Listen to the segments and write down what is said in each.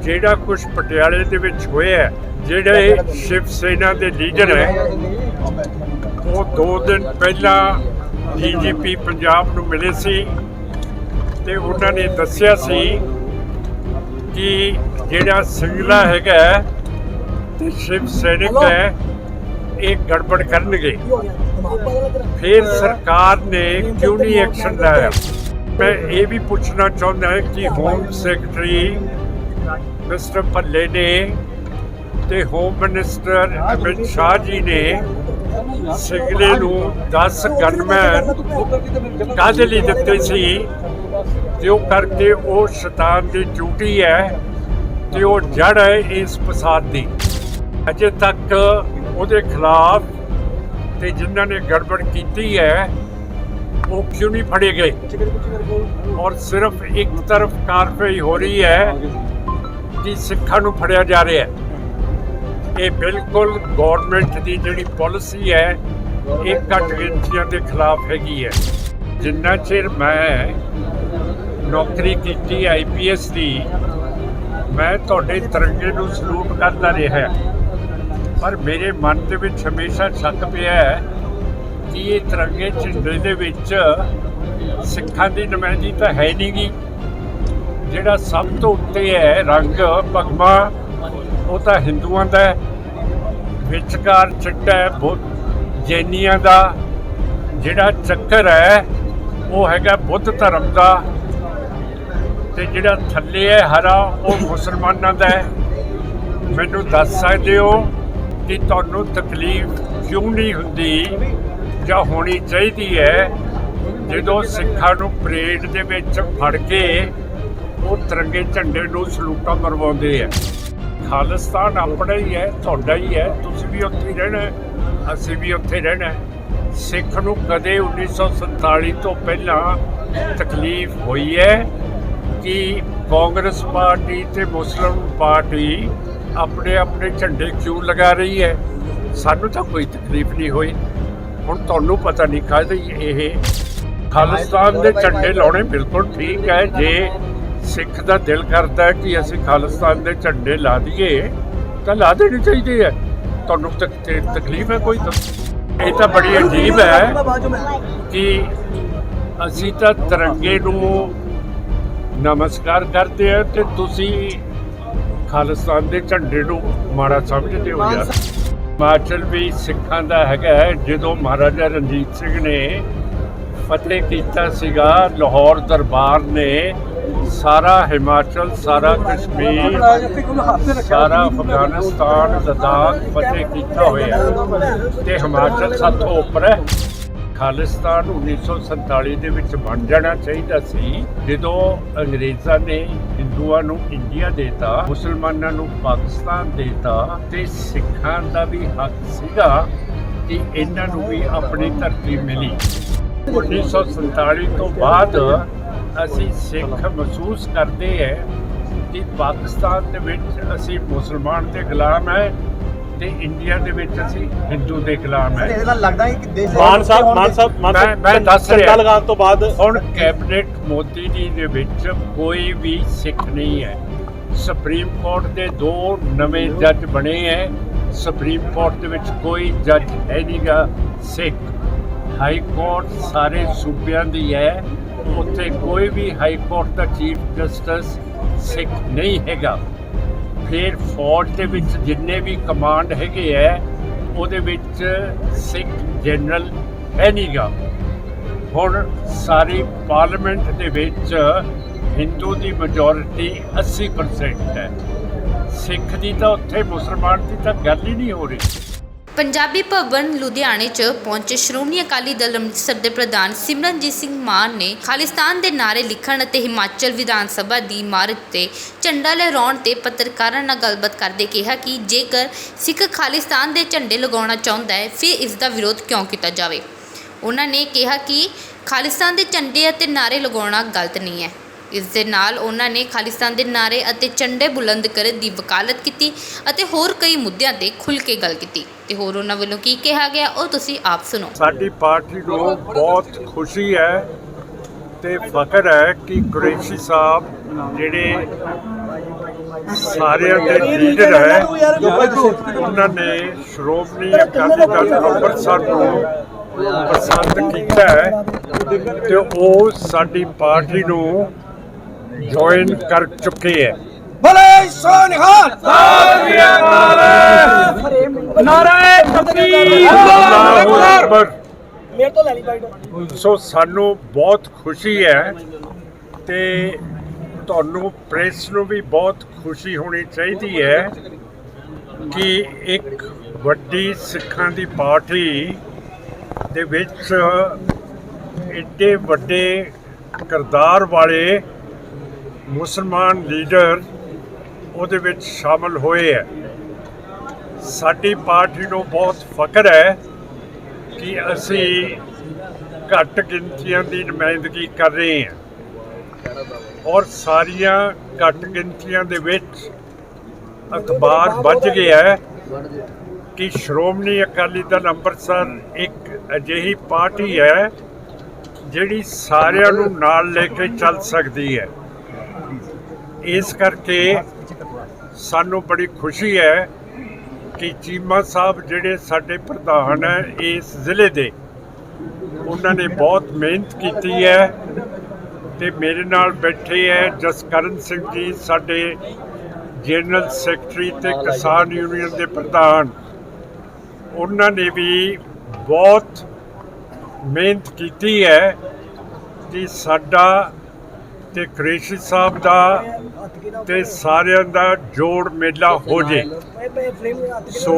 ਜਿਹੜਾ ਕੁਛ ਪਟਿਆਲੇ ਦੇ ਵਿੱਚ ਹੋਇਆ, ਜਿਹੜੇ ਸ਼ਿਵ ਸੈਨਾ ਦੇ ਲੀਡਰ ਹੈ ਉਹ 2 ਦਿਨ ਪਹਿਲਾਂ ਡੀਜੀਪੀ ਪੰਜਾਬ ਨੂੰ ਮਿਲੇ ਸੀ ਤੇ ਉਹਨਾਂ ਨੇ ਦੱਸਿਆ ਸੀ ਕਿ ਜਿਹੜਾ ਸਿੰਗਲਾ ਹੈਗਾ ਤੇ ਸ਼ਿਵ ਸੈਨਿਕ ਹੈ ਇਹ ਗੜਬੜ ਕਰਨਗੇ। ਫਿਰ ਸਰਕਾਰ ਨੇ ਕਿਉਂ ਨਹੀਂ ਐਕਸ਼ਨ ਲਿਆ? ਮੈਂ ਇਹ ਵੀ ਪੁੱਛਣਾ ਚਾਹੁੰਦਾ ਕਿ ਹੋਮ ਸੈਕਟਰੀ ਮਿਸਟਰ ਭੱਲੇ ਨੇ ਤੇ ਹੋਮ ਮਿਨਿਸਟਰ ਅਮਿਤ ਸ਼ਾਹ ਜੀ ਨੇ ਸਿੰਗਲੇ ਨੂੰ 10 ਗਨਮੈਨ ਕਾਹਦੇ ਲਈ ਦਿੱਤੇ ਸੀ? ਜੋ ਕਰਕੇ ਉਹ ਸ਼ੈਤਾਨ ਦੀ ਡਿਊਟੀ ਹੈ ਤੇ ਉਹ ਜੜ ਹੈ ਇਸ ਫਸਾਦ ਦੀ। ਅਜੇ ਤੱਕ ਉਹਦੇ ਖਿਲਾਫ ਤੇ ਜਿਨ੍ਹਾਂ ਨੇ ਗੜਬੜ ਕੀਤੀ ਹੈ ਉਹ ਕਿਉਂ ਨਹੀਂ ਫੜੇ ਗਏ? ਔਰ ਸਿਰਫ ਇੱਕ ਤਰਫ ਕਾਰਵਾਈ ਹੋ ਰਹੀ ਹੈ ਕਿ ਸਿੱਖਾਂ ਨੂੰ ਫੜਿਆ ਜਾ ਰਿਹਾ ਹੈ। ਇਹ ਬਿਲਕੁਲ ਗੌਰਮੈਂਟ ਦੀ ਜਿਹੜੀ ਪਾਲਿਸੀ ਹੈ ਇਹ ਘੱਟ ਗਿਣਤੀਆਂ ਦੇ ਖਿਲਾਫ ਹੈਗੀ ਹੈ। ਜਿੰਨਾ ਚਿਰ ਮੈਂ ਨੌਕਰੀ ਕੀਤੀ IPS ਦੀ, ਮੈਂ ਤੁਹਾਡੇ ਤਿਰੰਗੇ ਨੂੰ ਸਲੂਟ ਕਰਦਾ ਰਿਹਾ, ਪਰ ਮੇਰੇ ਮਨ ਦੇ ਵਿੱਚ ਹਮੇਸ਼ਾ ਸ਼ੱਕ ਪਿਆ ਹੈ ਕਿ ਇਹ ਤਿਰੰਗੇ ਝੰਡੇ ਦੇ ਵਿੱਚ ਸਿੱਖਾਂ ਦੀ ਨੁਮਾਇੰਦਗੀ ਤਾਂ ਹੈ ਨਹੀਂ ਗੀ। ਜਿਹੜਾ ਸਭ ਤੋਂ ਉੱਤੇ ਹੈ ਰੰਗ ਭਗਵਾ ਉਹ ਤਾਂ ਹਿੰਦੂਆਂ ਦਾ ਹੈ, ਵਿਚਕਾਰ ਚਿੱਟਾ ਹੈ ਜੈਨੀਆਂ ਦਾ, ਜਿਹੜਾ ਚੱਕਰ ਹੈ ਉਹ ਹੈਗਾ ਬੁੱਧ ਧਰਮ ਦਾ, ਤੇ ਜਿਹੜਾ ਥੱਲੇ ਹੈ ਹਰਾ ਉਹ ਮੁਸਲਮਾਨਾਂ ਦਾ ਹੈ। ਮੈਨੂੰ ਦੱਸ ਸਕਦੇ ਹੋ ਕਿ ਤੁਹਾਨੂੰ ਤਕਲੀਫ ਕਿਉਂ ਨਹੀਂ ਹੁੰਦੀ ਜਾਂ ਹੋਣੀ ਚਾਹੀਦੀ ਹੈ ਜਦੋਂ ਸਿੱਖਾਂ ਨੂੰ ਪਰੇਡ ਦੇ ਵਿੱਚ ਫੜ ਕੇ ਉਹ ਤਿਰੰਗੇ ਝੰਡੇ ਨੂੰ ਸਲੂਟਾਂ ਮਰਵਾਉਂਦੇ ਆ? ਖਾਲਿਸਤਾਨ ਆਪਣਾ ਹੀ ਹੈ, ਤੁਹਾਡਾ ਹੀ ਹੈ, ਤੁਸੀਂ ਵੀ ਉੱਥੇ ਹੀ ਰਹਿਣਾ, ਅਸੀਂ ਵੀ ਉੱਥੇ ਰਹਿਣਾ। ਸਿੱਖ ਨੂੰ ਕਦੇ 1947 ਤੋਂ ਪਹਿਲਾਂ ਤਕਲੀਫ ਹੋਈ ਹੈ ਕਿ ਕਾਂਗਰਸ ਪਾਰਟੀ ਤੇ ਮੁਸਲਿਮ ਪਾਰਟੀ ਆਪਣੇ ਆਪਣੇ ਝੰਡੇ ਕਿਉਂ ਲਗਾ ਰਹੀ ਹੈ? ਸਾਨੂੰ ਤਾਂ ਕੋਈ ਤਕਲੀਫ ਨਹੀਂ ਹੋਈ। ਹੁਣ ਤੁਹਾਨੂੰ ਪਤਾ ਨਹੀਂ ਕਾਹਦੇ ਇਹ ਖਾਲਿਸਤਾਨ ਦੇ ਝੰਡੇ ਲਾਉਣੇ ਬਿਲਕੁਲ ਠੀਕ ਹੈ। ਜੇ ਸਿੱਖ ਦਾ ਦਿਲ ਕਰਦਾ ਹੈ ਕਿ ਅਸੀਂ ਖਾਲਿਸਤਾਨ ਦੇ ਝੰਡੇ ਲਾ ਦਈਏ ਤਾਂ ਲਾ ਦੇਣੇ ਚਾਹੀਦੇ ਹੈ। ਤੁਹਾਨੂੰ ਤਕਲੀਫ ਹੈ ਕੋਈ? ਇਹ ਤਾਂ ਬੜੀ ਅਜੀਬ ਹੈ ਕਿ ਅਸੀਂ ਤਾਂ ਤਿਰੰਗੇ ਨੂੰ ਨਮਸਕਾਰ ਕਰਦੇ ਹਾਂ ਤੇ ਤੁਸੀਂ ਖਾਲਿਸਤਾਨ ਦੇ ਝੰਡੇ ਨੂੰ ਮਾੜਾ ਸਮਝਦੇ ਹੋ ਯਾਰ। ਹਿਮਾਚਲ ਵੀ ਸਿੱਖਾਂ ਦਾ ਹੈਗਾ। ਜਦੋਂ ਮਹਾਰਾਜਾ ਰਣਜੀਤ ਸਿੰਘ ਨੇ ਫਤਿਹ ਕੀਤਾ ਸੀਗਾ, ਲਾਹੌਰ ਦਰਬਾਰ ਨੇ ਸਾਰਾ ਹਿਮਾਚਲ, ਸਾਰਾ ਕਸ਼ਮੀਰ, ਸਾਰਾ ਅਫਗਾਨਿਸਤਾਨ, ਲੱਦਾਖ ਫਤਿਹ ਕੀਤਾ ਹੋਇਆ ਤੇ ਹਿਮਾਚਲ ਸਭ ਤੋਂ ਉੱਪਰ ਹੈ। ਖਾਲਿਸਤਾਨ 1947 ਦੇ ਵਿੱਚ ਬਣ ਜਾਣਾ ਚਾਹੀਦਾ ਸੀ। ਜਦੋਂ ਅੰਗਰੇਜ਼ਾਂ ਨੇ ਹਿੰਦੂਆਂ ਨੂੰ ਇੰਡੀਆ ਦੇਤਾ, ਮੁਸਲਮਾਨਾਂ ਨੂੰ ਪਾਕਿਸਤਾਨ ਦੇਤਾ, ਤੇ ਸਿੱਖਾਂ ਦਾ ਵੀ ਹੱਕ ਸੀਗਾ ਕਿ ਇਹਨਾਂ ਨੂੰ ਵੀ ਆਪਣੀ ਧਰਤੀ ਮਿਲੀ। 1947 ਤੋਂ ਬਾਅਦ ਅਸੀਂ ਸਿੱਖ ਮਹਿਸੂਸ ਕਰਦੇ ਹਾਂ ਕਿ ਪਾਕਿਸਤਾਨ ਦੇ ਵਿੱਚ ਅਸੀਂ ਮੁਸਲਮਾਨ ਦੇ ਗੁਲਾਮ ਹੈ ਤੇ ਇੰਡੀਆ ਦੇ ਵਿੱਚ ਅਸੀਂ ਹਿੰਦੂ ਦੇ ਗੁਲਾਮ ਹੈ। ਇਹਦਾ ਲੱਗਦਾ ਹੈ ਕਿ ਦੇਸ਼ ਮਾਨ ਸਾਹਿਬ ਮੈਂ ਦੱਸ ਰਿਹਾ ਲਗਾਉਣ ਤੋਂ ਬਾਅਦ ਹੁਣ ਕੈਬਨਿਟ ਮੋਦੀ ਜੀ ਦੇ ਵਿੱਚ ਕੋਈ ਵੀ ਸਿੱਖ ਨਹੀਂ ਹੈ। ਸੁਪਰੀਮ ਕੋਰਟ ਦੇ 2 ਨਵੇਂ ਜੱਜ ਬਣੇ ਹੈ। ਸੁਪਰੀਮ ਕੋਰਟ ਦੇ ਵਿੱਚ ਕੋਈ ਜੱਜ ਹੈ ਨਹੀਂਗਾ ਸਿੱਖ। ਹਾਈ ਕੋਰਟ ਸਾਰੇ ਸੂਬਿਆਂ ਦੀ ਹੈ, ਉੱਥੇ ਕੋਈ ਵੀ ਹਾਈ ਕੋਰਟ ਦਾ ਚੀਫ ਜਸਟਿਸ ਸਿੱਖ ਨਹੀਂ ਹੈਗਾ। ਫਿਰ ਫੌਜ ਦੇ ਵਿੱਚ ਜਿੰਨੇ ਵੀ ਕਮਾਂਡ ਹੈਗੇ ਹੈ ਉਹਦੇ ਵਿੱਚ ਸਿੱਖ ਜਨਰਲ ਹੈ ਨਹੀਂਗਾ। ਹੁਣ ਸਾਰੀ ਪਾਰਲੀਮੈਂਟ ਦੇ ਵਿੱਚ ਹਿੰਦੂ ਦੀ ਮੈਜੋਰਿਟੀ 80% ਹੈ। ਸਿੱਖ ਦੀ ਤਾਂ ਉੱਥੇ ਮੁਸਲਮਾਨ ਦੀ ਤਾਂ ਗੱਲ ਹੀ ਨਹੀਂ ਹੋ ਰਹੀ। ਪੰਜਾਬੀ ਭਵਨ ਲੁਧਿਆਣੇ 'ਚ ਪਹੁੰਚੇ ਸ਼੍ਰੋਮਣੀ ਅਕਾਲੀ ਦਲ ਅੰਮ੍ਰਿਤਸਰ ਦੇ ਪ੍ਰਧਾਨ ਸਿਮਰਨਜੀਤ ਸਿੰਘ ਮਾਨ ਨੇ ਖਾਲਿਸਤਾਨ ਦੇ ਨਾਅਰੇ ਲਿਖਣ ਅਤੇ ਹਿਮਾਚਲ ਵਿਧਾਨ ਸਭਾ ਦੀ ਇਮਾਰਤ ਤੇ ਝੰਡਾ ਲਹਿਰਾਉਣ ਤੇ ਪੱਤਰਕਾਰਾਂ ਨਾਲ ਗੱਲਬਾਤ ਕਰਦੇ ਕਿਹਾ ਕਿ ਜੇਕਰ ਸਿੱਖ ਖਾਲਿਸਤਾਨ ਦੇ ਝੰਡੇ ਲਗਾਉਣਾ ਚਾਹੁੰਦਾ ਹੈ ਫਿਰ ਇਸ ਦਾ ਵਿਰੋਧ ਕਿਉਂ ਕੀਤਾ ਜਾਵੇ। ਉਹਨਾਂ ਨੇ ਕਿਹਾ ਕਿ ਖਾਲਿਸਤਾਨ ਦੇ ਝੰਡੇ ਅਤੇ ਨਾਅਰੇ ਲਗਾਉਣਾ ਗਲਤ ਨਹੀਂ ਹੈ। ਇਸ ਦੇ ਨਾਲ ਉਹਨਾਂ ਨੇ ਖਾਲਿਸਤਾਨ ਦੇ ਨਾਅਰੇ ਅਤੇ ਝੰਡੇ ਬੁਲੰਦ ਕਰਨ ਦੀ ਵਕਾਲਤ ਕੀਤੀ ਅਤੇ ਹੋਰ ਕਈ ਮੁੱਦਿਆਂ ਤੇ ਖੁੱਲ੍ਹ ਕੇ ਗੱਲ ਕੀਤੀ ਤੇ ਹੋਰ ਉਹਨਾਂ ਵੱਲੋਂ ਕੀ ਕਿਹਾ ਗਿਆ ਉਹ ਤੁਸੀਂ ਆਪ ਸੁਣੋ। ਸਾਡੀ ਪਾਰਟੀ ਨੂੰ ਬਹੁਤ ਖੁਸ਼ੀ ਹੈ ਤੇ ਫਖਰ ਹੈ ਕਿ ਕੁਰੈਸ਼ੀ ਸਾਹਿਬ ਜਿਹੜੇ ਸਾਰਿਆਂ ਦੇ ਲੀਡਰ ਹੈ, ਉਹਨਾਂ ਨੇ ਸ਼੍ਰੋਮਣੀ ਅਕਾਲੀ ਦਲ ਅੰਮ੍ਰਿਤਸਰ ਨੂੰ ਪਸੰਦ ਕੀਤਾ ਹੈ ਤੇ ਉਹ ਸਾਡੀ ਪਾਰਟੀ ਨੂੰ ਜੁਆਇਨ ਕਰ ਚੁੱਕੇ ਹੈ। ਭਲੇ ਸੋਨਿਹਾਲ ਨਾਰੇ ਤਕਬੀਰ ਅੱਲਾਹੁ ਅਕਬਰ। ਮੇਰੇ ਤੋਂ ਲੈ ਲਈ ਬਾਈਟ। ਸੋ ਸਾਨੂੰ ਬਹੁਤ ਖੁਸ਼ੀ ਹੈ ਤੇ ਤੁਹਾਨੂੰ ਪ੍ਰੈਸ ਨੂੰ ਵੀ ਬਹੁਤ ਖੁਸ਼ੀ ਹੋਣੀ ਚਾਹੀਦੀ ਹੈ ਕਿ ਇੱਕ ਵੱਡੀ ਸਿੱਖਾਂ ਦੀ ਪਾਰਟੀ ਦੇ ਵਿੱਚ ਏਡੇ ਵੱਡੇ ਕਿਰਦਾਰ ਵਾਲੇ ਮੁਸਲਮਾਨ ਲੀਡਰ ਉਹਦੇ ਵਿੱਚ ਸ਼ਾਮਲ ਹੋਏ ਹੈ। ਸਾਡੀ ਪਾਰਟੀ ਨੂੰ ਬਹੁਤ ਫਖਰ ਹੈ ਕਿ ਅਸੀਂ ਘੱਟ ਗਿਣਤੀਆਂ ਦੀ ਨੁਮਾਇੰਦਗੀ ਕਰ ਰਹੇ ਹਾਂ ਔਰ ਸਾਰੀਆਂ ਘੱਟ ਗਿਣਤੀਆਂ ਦੇ ਵਿੱਚ ਅਖਬਾਰ ਵੱਜ ਗਿਆ ਹੈ ਕਿ ਸ਼੍ਰੋਮਣੀ ਅਕਾਲੀ ਦਲ ਅੰਮ੍ਰਿਤਸਰ ਇੱਕ ਅਜਿਹੀ ਪਾਰਟੀ ਹੈ ਜਿਹੜੀ ਸਾਰਿਆਂ ਨੂੰ ਨਾਲ ਲੈ ਕੇ ਚੱਲ ਸਕਦੀ ਹੈ। ਇਸ ਕਰਕੇ ਸਾਨੂੰ ਬੜੀ ਖੁਸ਼ੀ ਹੈ ਕਿ ਚੀਮਾ ਸਾਹਿਬ ਜਿਹੜੇ ਸਾਡੇ ਪ੍ਰਧਾਨ ਹੈ ਇਸ ਜ਼ਿਲ੍ਹੇ ਦੇ, ਉਹਨਾਂ ਨੇ ਬਹੁਤ ਮਿਹਨਤ ਕੀਤੀ ਹੈ ਤੇ ਮੇਰੇ ਨਾਲ ਬੈਠੇ ਹੈ ਜਸਕਰਨ ਸਿੰਘ ਜੀ, ਸਾਡੇ ਜਨਰਲ ਸੈਕਟਰੀ ਤੇ ਕਿਸਾਨ ਯੂਨੀਅਨ ਦੇ ਪ੍ਰਧਾਨ। ਉਹਨਾਂ ਨੇ ਵੀ ਬਹੁਤ ਮਿਹਨਤ ਕੀਤੀ ਹੈ ਕਿ ਸਾਡਾ ਤੇ ਕੁਰੈਸ਼ੀ ਸਾਹਿਬ ਦਾ ਤੇ ਸਾਰਿਆਂ ਦਾ ਜੋੜ ਮੇਲਾ ਹੋ ਜੇ। ਸੋ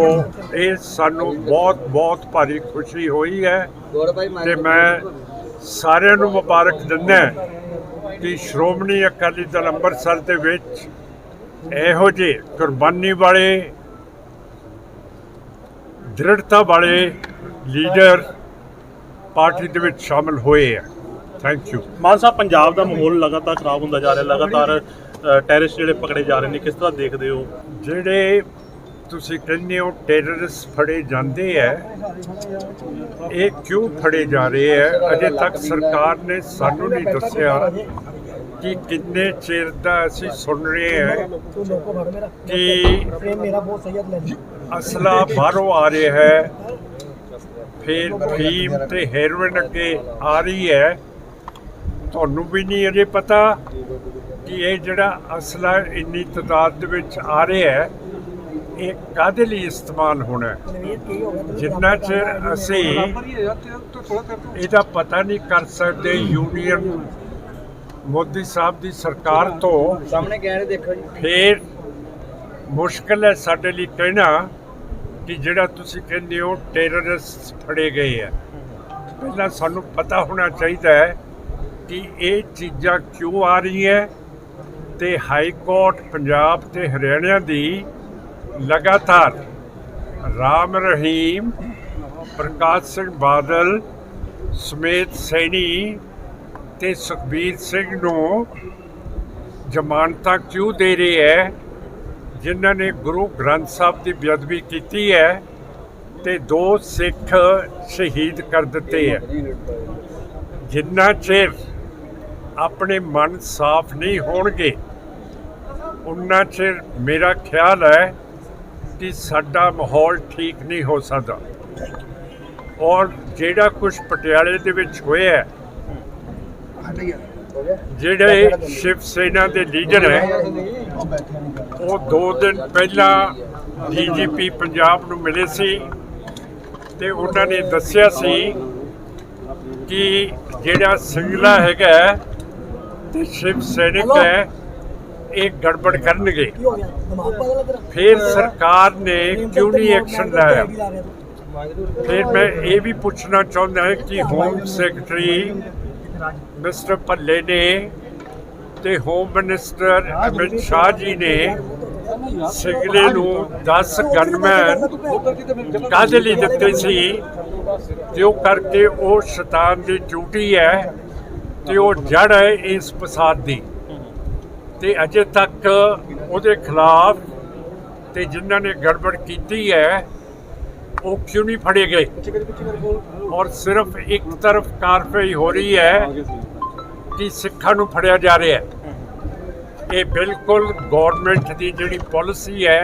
ਇਹ ਸਾਨੂੰ ਬਹੁਤ ਬਹੁਤ ਭਾਰੀ ਖੁਸ਼ੀ ਹੋਈ ਹੈ ਤੇ ਮੈਂ ਸਾਰਿਆਂ ਨੂੰ ਮੁਬਾਰਕ ਦਿੰਦਾ ਕਿ ਸ਼੍ਰੋਮਣੀ ਅਕਾਲੀ ਦਲ ਅੰਮ੍ਰਿਤਸਰ ਦੇ ਵਿੱਚ ਇਹੋ ਜਿਹੇ ਕੁਰਬਾਨੀ ਵਾਲੇ, ਦ੍ਰਿੜਤਾ ਵਾਲੇ ਲੀਡਰ ਪਾਰਟੀ ਦੇ ਵਿੱਚ ਸ਼ਾਮਲ ਹੋਏ ਹੈ। Thank you. ਮਾਨ ਸਾਹਿਬ, ਪੰਜਾਬ ਦਾ ਮਾਹੌਲ ਲਗਾਤਾਰ ਖਰਾਬ ਹੁੰਦਾ ਜਾ ਰਿਹਾ, ਲਗਾਤਾਰ ਟੈਰਰਿਸਟ ਜਿਹੜੇ ਪਕੜੇ ਜਾ ਰਹੇ ਨੇ, ਕਿਸ ਤਰ੍ਹਾਂ ਦੇਖਦੇ ਹੋ? ਜਿਹੜੇ ਤੁਸੀਂ ਕਹਿੰਦੇ ਹੋ ਟੈਰਰਿਸਟ ਫੜੇ ਜਾਂਦੇ ਹੈ, ਇਹ ਕਿਉਂ ਫੜੇ ਜਾ ਰਹੇ ਹੈ? ਅਜੇ ਤੱਕ ਸਰਕਾਰ ਨੇ ਸਾਨੂੰ ਨਹੀਂ ਦੱਸਿਆ ਕਿ ਕਿੰਨੇ ਚਿਰ ਦਾ ਅਸੀਂ ਸੁਣ ਰਹੇ ਹਾਂ ਕਿ ਅਸਲਾ ਬਾਹਰੋਂ ਆ ਰਿਹਾ ਹੈ, ਫਿਰ ਫੀਮ ਤੇ ਹੈਰੋਇਨ ਅੱਗੇ ਆ ਰਹੀ ਹੈ। ਤੁਹਾਨੂੰ ਵੀ ਨਹੀਂ ਅਜੇ ਪਤਾ ਕਿ ਇਹ ਜਿਹੜਾ ਅਸਲਾ ਇੰਨੀ ਤਾਦਾਦ ਦੇ ਵਿੱਚ ਆ ਰਿਹਾ ਹੈ ਇਹ ਕਾਹਦੇ ਲਈ ਇਸਤੇਮਾਲ ਹੋਣਾ ਹੈ। ਜਿੰਨਾ ਚਿਰ ਅਸੀਂ ਇਹਦਾ ਪਤਾ ਨਹੀਂ ਕਰ ਸਕਦੇ ਯੂਨੀਅਨ ਮੋਦੀ ਸਾਹਿਬ ਦੀ ਸਰਕਾਰ ਤੋਂ, ਸਾਹਮਣੇ ਕਹਿ ਰਹੇ ਦੇਖੋ ਜੀ, ਫਿਰ ਮੁਸ਼ਕਿਲ ਹੈ ਸਾਡੇ ਲਈ ਕਹਿਣਾ ਕਿ ਜਿਹੜਾ ਤੁਸੀਂ ਕਹਿੰਦੇ ਹੋ ਟੈਰਰਿਸਟ ਫੜੇ ਗਏ ਹੈ। ਪਹਿਲਾਂ ਸਾਨੂੰ ਪਤਾ ਹੋਣਾ ਚਾਹੀਦਾ ਹੈ ਕਿ ਇਹ ਚੀਜ਼ਾਂ ਕਿਉਂ ਆ ਰਹੀਆਂ ਤੇ ਹਾਈ ਕੋਰਟ ਪੰਜਾਬ ਤੇ ਹਰਿਆਣਾ ਦੀ ਲਗਾਤਾਰ ਰਾਮ ਰਹੀਮ, ਪ੍ਰਕਾਸ਼ ਸਿੰਘ ਬਾਦਲ ਸਮੇਤ ਸੈਣੀ ਤੇ ਸੁਖਬੀਰ ਸਿੰਘ ਨੂੰ ਜ਼ਮਾਨਤਾਂ ਕਿਉਂ ਦੇ ਰਹੀ ਹੈ, ਜਿਨ੍ਹਾਂ ਨੇ ਗੁਰੂ ਗ੍ਰੰਥ ਸਾਹਿਬ ਦੀ ਬੇਅਦਬੀ ਕੀਤੀ ਹੈ ਤੇ 2 ਸਿੱਖ ਸ਼ਹੀਦ ਕਰ ਦਿੱਤੇ ਹੈ। ਜਿੰਨਾ ਚਿਰ ਆਪਣੇ ਮਨ ਸਾਫ਼ ਨਹੀਂ ਹੋਣਗੇ ਉਨਾ ਚਿਰ ਮੇਰਾ ਖਿਆਲ ਹੈ ਕਿ ਸਾਡਾ ਮਾਹੌਲ ਠੀਕ ਨਹੀਂ ਹੋ ਸਕਦਾ। ਔਰ ਜਿਹੜਾ ਕੁਝ ਪਟਿਆਲੇ ਦੇ ਵਿੱਚ ਹੋਇਆ, ਜਿਹੜੇ ਸ਼ਿਵ ਸੈਨਾ ਦੇ ਲੀਡਰ ਹੈ ਉਹ 2 ਦਿਨ ਪਹਿਲਾਂ ਡੀਜੀਪੀ ਪੰਜਾਬ ਨੂੰ ਮਿਲੇ ਸੀ ਤੇ ਉਹਨਾਂ ਨੇ ਦੱਸਿਆ ਸੀ ਕਿ ਜਿਹੜਾ ਸਿੰਗਲਾ ਹੈਗਾ ਤੇ ਸ਼ਿਵ ਸੈਨਿਕ ਹੈ ਇਹ ਗੜਬੜ ਕਰਨਗੇ। ਫਿਰ ਸਰਕਾਰ ਨੇ ਕਿਉਂ ਨਹੀਂ ਐਕਸ਼ਨ ਲਿਆ? ਫਿਰ ਮੈਂ ਇਹ ਵੀ ਪੁੱਛਣਾ ਚਾਹੁੰਦਾ ਹਾਂ ਕਿ ਹੋਮ ਸੈਕਟਰੀ ਮਿਸਟਰ ਭੱਲੇ ਨੇ ਤੇ ਹੋਮ ਮਿਨਿਸਟਰ ਅਮਿਤ ਸ਼ਾਹ ਜੀ ਨੇ ਸਿੰਗਲੇ ਨੂੰ 10 ਗਨਮੈਨ ਕਾਹਦੇ ਲਈ ਦਿੱਤੇ ਸੀ? ਜੋ ਕਰਕੇ ਉਹ ਸ਼ੈਤਾਨ ਦੀ ਡਿਊਟੀ ਹੈ ਤੇ ਉਹ ਜੜ ਹੈ ਇਸ ਫਸਾਦ ਦੀ, ਤੇ ਅਜੇ ਤੱਕ ਉਹਦੇ ਖਿਲਾਫ ਤੇ ਜਿਨ੍ਹਾਂ ਨੇ ਗੜਬੜ ਕੀਤੀ ਹੈ ਉਹ ਕਿਉਂ ਨਹੀਂ ਫੜੇ ਗਏ? ਔਰ ਸਿਰਫ ਇੱਕ ਤਰਫ ਕਾਰਵਾਈ ਹੋ ਰਹੀ ਹੈ ਕਿ ਸਿੱਖਾਂ ਨੂੰ ਫੜਿਆ ਜਾ ਰਿਹਾ ਹੈ। ਇਹ ਬਿਲਕੁਲ ਗੌਰਮੈਂਟ ਦੀ ਜਿਹੜੀ ਪਾਲਿਸੀ ਹੈ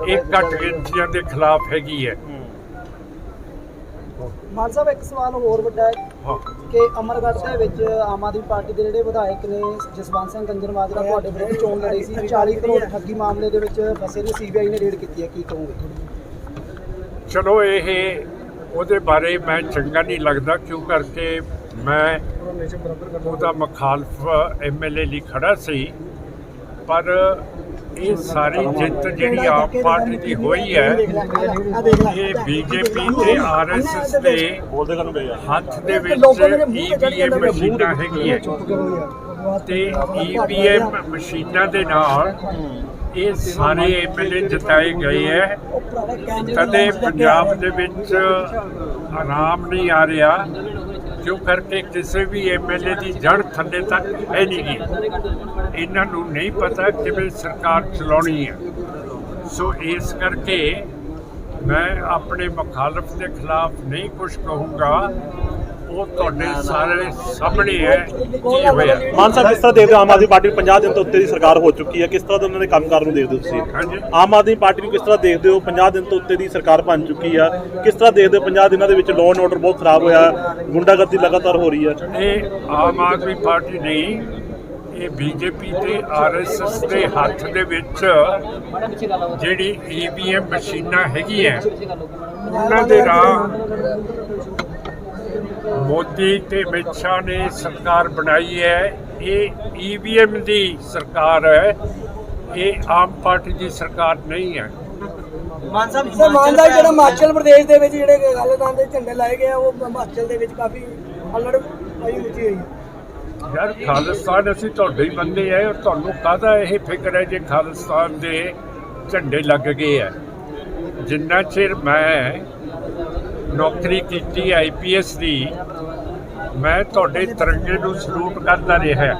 ਇਹ ਘੱਟ ਗਿਣਤੀਆਂ ਦੇ ਖਿਲਾਫ ਹੈਗੀ ਹੈ। ਮਾਨ ਸਾਹਿਬ ਇੱਕ ਸਵਾਲ ਹੋਰ ਵੱਡਾ ਹੈ ਹਾਂ। ਕਿ ਅਮਰਗੜ੍ਹ ਸਾਹਿਬ ਵਿੱਚ ਆਮ ਆਦਮੀ ਪਾਰਟੀ ਦੇ ਜਿਹੜੇ ਵਿਧਾਇਕ ਨੇ ਜਸਵੰਤ ਸਿੰਘ ਕੰਜਰਮਾਜਰਾ ਤੁਹਾਡੇ ਵਿਰੁੱਧ ਚੋਣ ਲੜੀ ਸੀ 40 ਕਰੋੜ ਠੱਗੀ ਮਾਮਲੇ ਦੇ ਵਿੱਚ ਫਸੇ ਨੇ, ਸੀਬੀਆਈ ਨੇ ਰੇਡ ਕੀਤੀ ਹੈ, ਕੀ ਕਹੋਗੇ? ਚਲੋ ਇਹ ਉਹਦੇ ਬਾਰੇ ਮੈਂ ਚੰਗਾ ਨਹੀਂ ਲੱਗਦਾ, ਕਿਉਂ ਕਰਕੇ ਮੈਂ ਉਹਦਾ ਮੁਖਾਲਫ ਐਮਐਲਏ ਲਈ ਖੜਾ ਸੀ, ਪਰ ਇਹ ਸਾਰੀ ਜਿੱਤ ਜਿਹੜੀ ਆਮ ਪਾਰਟੀ ਦੀ ਹੋਈ ਹੈ ਇਹ ਬੀਜੇਪੀ ਤੇ ਆਰਐਸਐਸ ਦੇ ਬੋਲਦੇ ਕਾਨੂੰ ਪਏ ਯਾਰ ਹੱਥ ਦੇ ਵਿੱਚ ਈਵੀਐਮ ਮਸ਼ੀਨਾਂ ਹੈਗੀਆਂ ਤੇ ਈਵੀਐਮ ਮਸ਼ੀਨਾਂ ਦੇ ਨਾਲ ਇਹ ਸਾਰੇ ਐਮਐਲਏ ਜਿਤਾਏ ਗਏ ਹੈ। ਕਦੇ ਪੰਜਾਬ ਦੇ ਵਿੱਚ ਆਰਾਮ ਨਹੀਂ ਆ ਰਿਹਾ, ਕਿਉਂ ਕਰਕੇ ਕਿਸੇ ਵੀ ਐਮਐਲਏ ਦੀ ਜੜ ਥੱਲੇ ਤੱਕ ਹੈ ਨਹੀਂ ਗੀ। ਇਹਨਾਂ ਨੂੰ ਨਹੀਂ ਪਤਾ ਕਿਵੇਂ ਸਰਕਾਰ ਚਲਾਉਣੀ ਹੈ। ਸੋ ਇਸ ਕਰਕੇ ਮੈਂ ਆਪਣੇ ਮੁਖਾਲਫ ਦੇ ਖਿਲਾਫ ਨਹੀਂ ਕੁਝ ਕਹੂੰਗਾ, ਉਹ ਤੁਹਾਡੇ ਸਾਰੇ ਸਾਹਮਣੇ ਹੈ ਕੀ ਹੋਇਆ। ਮਾਨ ਸਾਹਿਬ ਕਿਸ ਤਰ੍ਹਾਂ ਦੇਖਦੇ ਹੋ ਆਮ ਆਦਮੀ ਪਾਰਟੀ 50 ਦਿਨ ਤੋਂ ਉੱਤੇ ਦੀ ਸਰਕਾਰ ਹੋ ਚੁੱਕੀ ਹੈ, ਕਿਸ ਤਰ੍ਹਾਂ ਦੇ ਉਹਨਾਂ ਦੇ ਕੰਮਕਾਰ ਨੂੰ ਦੇਖਦੇ ਹੋ ਤੁਸੀਂ? ਹਾਂਜੀ। ਆਮ ਆਦਮੀ ਪਾਰਟੀ ਨੂੰ ਕਿਸ ਤਰ੍ਹਾਂ ਦੇਖਦੇ ਹੋ? 50 ਦਿਨ ਤੋਂ ਉੱਤੇ ਦੀ ਸਰਕਾਰ ਬਣ ਚੁੱਕੀ ਆ, ਕਿਸ ਤਰ੍ਹਾਂ ਦੇਖਦੇ ਹੋ 50 ਦਿਨਾਂ ਦੇ ਵਿੱਚ ਲਾਅ ਐਂਡ ਆਰਡਰ ਬਹੁਤ ਖਰਾਬ ਹੋਇਆ, ਗੁੰਡਾਗਰਦੀ ਲਗਾਤਾਰ ਹੋ ਰਹੀ ਹੈ? ਇਹ ਆਮ ਆਦਮੀ ਪਾਰਟੀ ਨਹੀਂ, ਇਹ ਬੀਜੇਪੀ ਤੇ ਆਰਐਸਐਸ ਦੇ ਹੱਥ ਦੇ ਵਿੱਚ ਜਿਹੜੀ ਈਵੀਐਮ ਮਸ਼ੀਨਾਂ ਹੈਗੀਆਂ ਉਹਨਾਂ ਦੇ ਰਾਹ ਮੋਦੀ ਤੇ ਅਮਿਤ ਸ਼ਾਹ ਨੇ ਸਰਕਾਰ ਬਣਾਈ ਹੈ। ਇਹ ਈਵੀਐਮ ਦੀ ਸਰਕਾਰ ਹੈ, ਇਹ ਆਮ ਪਾਰਟੀ ਦੀ ਸਰਕਾਰ ਨਹੀਂ ਹੈ। ਮਾਨ ਸਾਹਿਬ ਜਿਹੜਾ ਹਿਮਾਚਲ ਪ੍ਰਦੇਸ਼ ਦੇ ਵਿੱਚ ਜਿਹੜੇ ਖਾਲਿਸਤਾਨ ਦੇ ਝੰਡੇ ਲਾਏ ਗਏ ਆ, ਉਹ ਹਿਮਾਚਲ ਦੇ ਵਿੱਚ ਕਾਫੀ ਹੱਲੜ ਪਈ ਮਚੀ ਹੋਈ ਹੈ। ਯਾਰ ਖਾਲਿਸਤਾਨ ਅਸੀਂ ਤੁਹਾਡੇ ਹੀ ਬੰਦੇ ਆ, ਔਰ ਤੁਹਾਨੂੰ ਕਾਹਦਾ ਇਹ ਫਿਕਰ ਹੈ ਜੇ ਖਾਲਿਸਤਾਨ ਦੇ ਝੰਡੇ ਲੱਗ ਗਏ ਆ? ਜਿੰਨਾ ਚਿਰ ਮੈਂ ਨੌਕਰੀ ਕੀਤੀ ਆਈਪੀਐਸ ਦੀ, ਮੈਂ ਤੁਹਾਡੇ ਤਿਰੰਗੇ ਨੂੰ ਸਲੂਟ ਕਰਦਾ ਰਿਹਾ,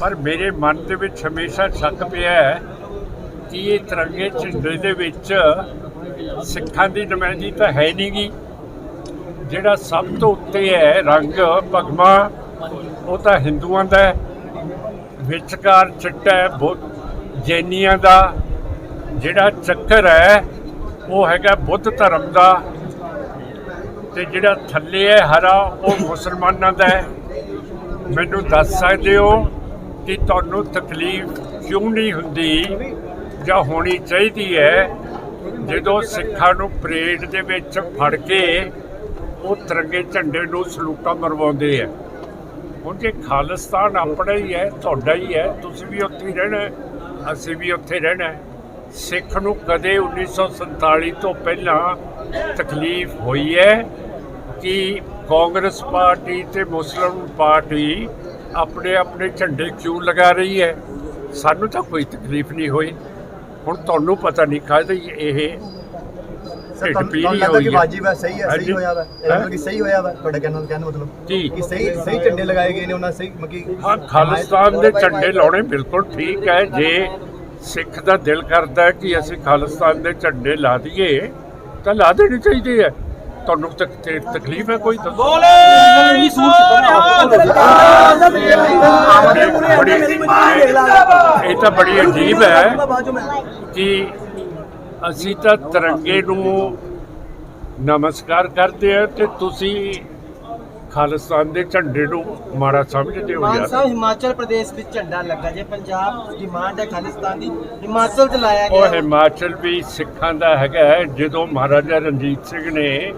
ਪਰ ਮੇਰੇ ਮਨ ਦੇ ਵਿੱਚ ਹਮੇਸ਼ਾ ਸ਼ੱਕ ਪਿਆ ਹੈ ਕਿ ਇਹ ਤਿਰੰਗੇ ਝੰਡੇ ਦੇ ਵਿੱਚ ਸਿੱਖਾਂ ਦੀ ਨੁਮਾਇੰਦਗੀ ਤਾਂ ਹੈ ਨਹੀਂ ਗੀ। ਜਿਹੜਾ ਸਭ ਤੋਂ ਉੱਤੇ ਹੈ ਰੰਗ ਭਗਵਾ, ਉਹ ਤਾਂ ਹਿੰਦੂਆਂ ਦਾ ਹੈ, ਵਿਚਕਾਰ ਚਿੱਟਾ ਹੈ ਜੈਨੀਆਂ ਦਾ, ਜਿਹੜਾ ਚੱਕਰ ਹੈ ਉਹ ਹੈਗਾ ਬੁੱਧ ਧਰਮ ਦਾ, ਤੇ ਜਿਹੜਾ ਥੱਲੇ ਹੈ ਹਰਾ ਉਹ ਮੁਸਲਮਾਨਾਂ ਦਾ ਹੈ। ਮੈਨੂੰ ਦੱਸ ਸਕਦੇ ਹੋ ਕਿ ਤੁਹਾਨੂੰ ਤਕਲੀਫ ਕਿਉਂ ਨਹੀਂ ਹੁੰਦੀ ਜਾਂ ਹੋਣੀ ਚਾਹੀਦੀ ਹੈ ਜਦੋਂ ਸਿੱਖਾਂ ਨੂੰ ਪਰੇਡ ਦੇ ਵਿੱਚ ਫੜ ਕੇ ਉਹ ਤਿਰੰਗੇ ਝੰਡੇ ਨੂੰ ਸਲੂਟਾਂ ਮਰਵਾਉਂਦੇ ਆ? ਹੁਣ ਜੇ ਖਾਲਿਸਤਾਨ ਆਪਣਾ ਹੀ ਹੈ, ਤੁਹਾਡਾ ਹੀ ਹੈ, ਤੁਸੀਂ ਵੀ ਉੱਥੇ ਹੀ ਰਹਿਣਾ, ਅਸੀਂ ਵੀ ਉੱਥੇ ਰਹਿਣਾ। ਸਿੱਖ ਨੂੰ ਕਦੇ 1947 ਤੋਂ ਪਹਿਲਾਂ ਤਕਲੀਫ ਹੋਈ ਹੈ ਕਿ ਕਾਂਗਰਸ ਪਾਰਟੀ ਤੇ ਮੁਸਲਿਮ ਪਾਰਟੀ ਆਪਣੇ ਆਪਣੇ ਝੰਡੇ ਕਿਉਂ ਲਗਾ ਰਹੀ ਹੈ? ਸਾਨੂੰ ਤਾਂ ਕੋਈ ਤਕਲੀਫ ਨਹੀਂ ਹੋਈ। ਹੁਣ ਤੁਹਾਨੂੰ ਪਤਾ ਨਹੀਂ ਕਾਹਦੀ ਇਹ ਢਿੱਡ ਪੀੜ ਹੋਈ ਹੈ। ਵਾਜਿਬ ਹੈ, ਸਹੀ ਹੈ, ਸਹੀ ਹੋਇਆ ਵਾ, ਮਤਲਬ ਕਿ ਸਹੀ ਹੋਇਆ ਵਾ ਤੁਹਾਡਾ ਕਹਿਣ ਦਾ ਮਤਲਬ ਕੀ ਕਿ ਸਹੀ ਝੰਡੇ ਲਗਾਏ ਗਏ ਨੇ ਉਹਨਾਂ ਸਹੀ ਮਤਲਬ ਹਾਂ, ਖਾਲਿਸਤਾਨ ਦੇ ਝੰਡੇ ਲਾਉਣੇ ਬਿਲਕੁਲ ਠੀਕ ਹੈ। ਜੇ ਸਿੱਖ ਦਾ ਦਿਲ ਕਰਦਾ ਹੈ ਕਿ ਅਸੀਂ ਖਾਲਿਸਤਾਨ ਦੇ ਝੰਡੇ ਲਾ ਦਈਏ ਤਾਂ ਲਾ ਦੇਣੇ ਚਾਹੀਦੇ ਹੈ। ਤੁਹਾਨੂੰ ਤਕਲੀਫ ਹੈ ਕੋਈ? ਇਹ ਤਾਂ ਬੜੀ ਅਜੀਬ ਹੈ ਕਿ ਅਸੀਂ ਤਾਂ ਤਿਰੰਗੇ ਨੂੰ ਨਮਸਕਾਰ ਕਰਦੇ ਹਾਂ ਤੇ ਤੁਸੀਂ ਖਾਲਿਸਤਾਨ ਦੇ ਝੰਡੇ ਨੂੰ ਮਾੜਾ ਸਮਝਦੇ ਹੋ ਮਾਨ ਯਾਰ। ਸਾਹਿਬ ਹਿਮਾਚਲ ਪ੍ਰਦੇਸ਼ ਵਿੱਚ ਝੰਡਾ ਲੱਗਾ, ਜੇ ਪੰਜਾਬ ਡਿਮਾਂਡ ਹੈ ਖਾਲਿਸਤਾਨ ਦੀ, ਹਿਮਾਚਲ ਚ ਲਾਇਆ ਉਹ ਗਿਆ। ਹਿਮਾਚਲ ਵੀ ਸਿੱਖਾਂ ਦਾ ਹੈਗਾ। ਜਦੋਂ ਮਹਾਰਾਜਾ ਰਣਜੀਤ ਸਿੰਘ ਨੇ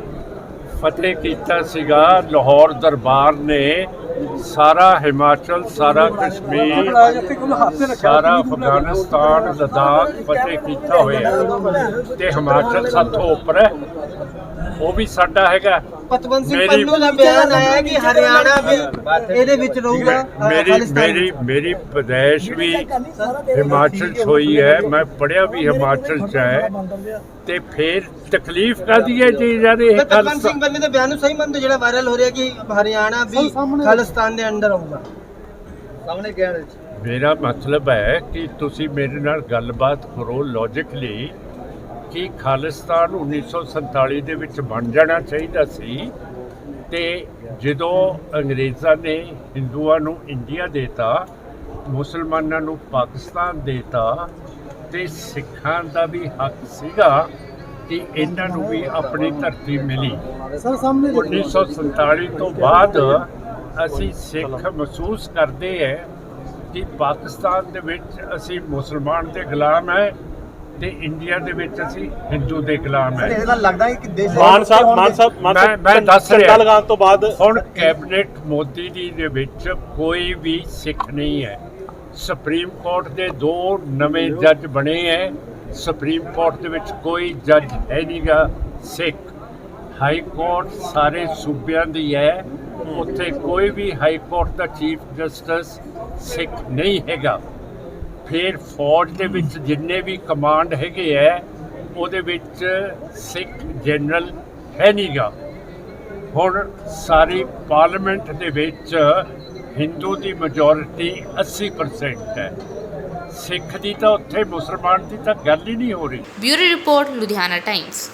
ਫਤਿਹ ਕੀਤਾ ਸੀਗਾ, ਲਾਹੌਰ ਦਰਬਾਰ ਨੇ ਸਾਰਾ ਹਿਮਾਚਲ, ਸਾਰਾ ਕਸ਼ਮੀਰ, ਸਾਰਾ ਅਫਗਾਨਿਸਤਾਨ, ਲੱਦਾਖ ਫਤਿਹ ਕੀਤਾ ਹੋਇਆ ਤੇ ਹਿਮਾਚਲ ਸਭ ਤੋਂ ਉੱਪਰ ਹੈ, ਉਹ ਵੀ ਸਾਡਾ ਹੈਗਾ। ਪਤਵੰਤ ਸਿੰਘ ਪੰਨੂ ਦਾ ਬਿਆਨ ਆਇਆ ਕਿ ਹਰਿਆਣਾ ਵੀ ਇਹਦੇ ਵਿੱਚ ਰਹੂਗਾ। ਮੇਰੀ ਪੈਦਾਇਸ਼ ਵੀ ਹਿਮਾਚਲ 'ਚ ਹੋਈ ਹੈ, ਮੈਂ ਪੜ੍ਹਿਆ ਵੀ ਹਿਮਾਚਲ 'ਚ ਹੈ, ਤੇ ਫਿਰ ਤਕਲੀਫ ਕਾਹਦੀ ਹੈ ਜੀ ਯਾਰ? ਇਹ ਪਤਵੰਤ ਸਿੰਘ ਪੰਨੂ ਦੇ ਬਿਆਨ ਨੂੰ ਸਹੀ ਮੰਨਦੇ, ਜਿਹੜਾ ਵਾਇਰਲ ਹੋ ਰਿਹਾ ਕਿ ਹਰਿਆਣਾ ਵੀ ਖਾਲਿਸਤਾਨ ਦੇ ਅੰਡਰ ਆਊਗਾ? ਸਾਹਮਣੇ ਕਹਿਣ ਮੇਰਾ ਮਤਲਬ ਹੈ ਕਿ ਤੁਸੀਂ ਮੇਰੇ ਨਾਲ ਗੱਲਬਾਤ ਕਰੋ ਲੌਜਿਕਲੀ ਕਿ ਖਾਲਿਸਤਾਨ 1947 ਦੇ ਵਿੱਚ ਬਣ ਜਾਣਾ ਚਾਹੀਦਾ ਸੀ, ਤੇ ਜਦੋਂ ਅੰਗਰੇਜ਼ਾਂ ਨੇ ਹਿੰਦੂਆਂ ਨੂੰ ਇੰਡੀਆ ਦੇਤਾ ਮੁਸਲਮਾਨਾਂ ਨੂੰ ਪਾਕਿਸਤਾਨ ਦੇਤਾ ਤੇ ਸਿੱਖਾਂ ਦਾ ਵੀ ਹੱਕ ਸੀਗਾ ਕਿ ਇਹਨਾਂ ਨੂੰ ਵੀ ਆਪਣੀ ਧਰਤੀ ਮਿਲੀ। ਸਰ ਸਾਹਮਣੇ 1947 ਤੋਂ ਬਾਅਦ ਅਸੀਂ ਸਿੱਖ ਮਹਿਸੂਸ ਕਰਦੇ ਹੈ ਕਿ ਪਾਕਿਸਤਾਨ ਦੇ ਵਿੱਚ ਅਸੀਂ ਮੁਸਲਮਾਨ ਦੇ ਗੁਲਾਮ ਹੈ ਤੇ ਇੰਡੀਆ ਦੇ ਵਿੱਚ ਅਸੀਂ ਹਿੰਦੂ ਦੇ ਗੁਲਾਮ ਸਰ ਹੈ। ਇਹਦੇ ਨਾਲ ਲੱਗਦਾ ਹੈ ਕਿ ਦੇਸ਼ ਮੈਂ ਦੱਸ ਰਿਹਾ। ਝੰਡਾ ਲਗਾਉਣ ਤੋਂ ਬਾਅਦ ਹੁਣ ਕੈਬਨਿਟ ਮੋਦੀ ਜੀ ਦੇ ਵਿੱਚ ਕੋਈ ਵੀ ਸਿੱਖ ਨਹੀਂ ਹੈ। ਸੁਪਰੀਮ ਕੋਰਟ ਦੇ 2 ਨਵੇਂ ਜੱਜ ਬਣੇ ਹੈ। ਸੁਪਰੀਮ ਕੋਰਟ ਦੇ ਵਿੱਚ ਕੋਈ ਜੱਜ ਹੈ ਨਹੀਂਗਾ ਸਿੱਖ। ਹਾਈ ਕੋਰਟ ਸਾਰੇ ਸੂਬਿਆਂ ਦੀ ਹੈ, ਉੱਥੇ ਕੋਈ ਵੀ ਹਾਈ ਕੋਰਟ ਦਾ ਚੀਫ ਜਸਟਿਸ ਸਿੱਖ ਨਹੀਂ ਹੈਗਾ। ਫਿਰ ਫੌਜ ਦੇ ਵਿੱਚ ਜਿੰਨੇ ਵੀ ਕਮਾਂਡ ਹੈਗੇ ਹੈ ਉਹਦੇ ਵਿੱਚ ਸਿੱਖ ਜਨਰਲ ਹੈ ਨਹੀਂਗਾ। ਹੁਣ ਸਾਰੀ ਪਾਰਲੀਮੈਂਟ ਦੇ ਵਿੱਚ ਹਿੰਦੂ ਦੀ ਮੈਜੋਰਿਟੀ 80% ਹੈ। ਸਿੱਖ ਦੀ ਤਾਂ ਉੱਥੇ ਮੁਸਲਮਾਨ ਦੀ ਤਾਂ ਗੱਲ ਹੀ ਨਹੀਂ ਹੋ ਰਹੀ। Bureau report Ludhiana Times.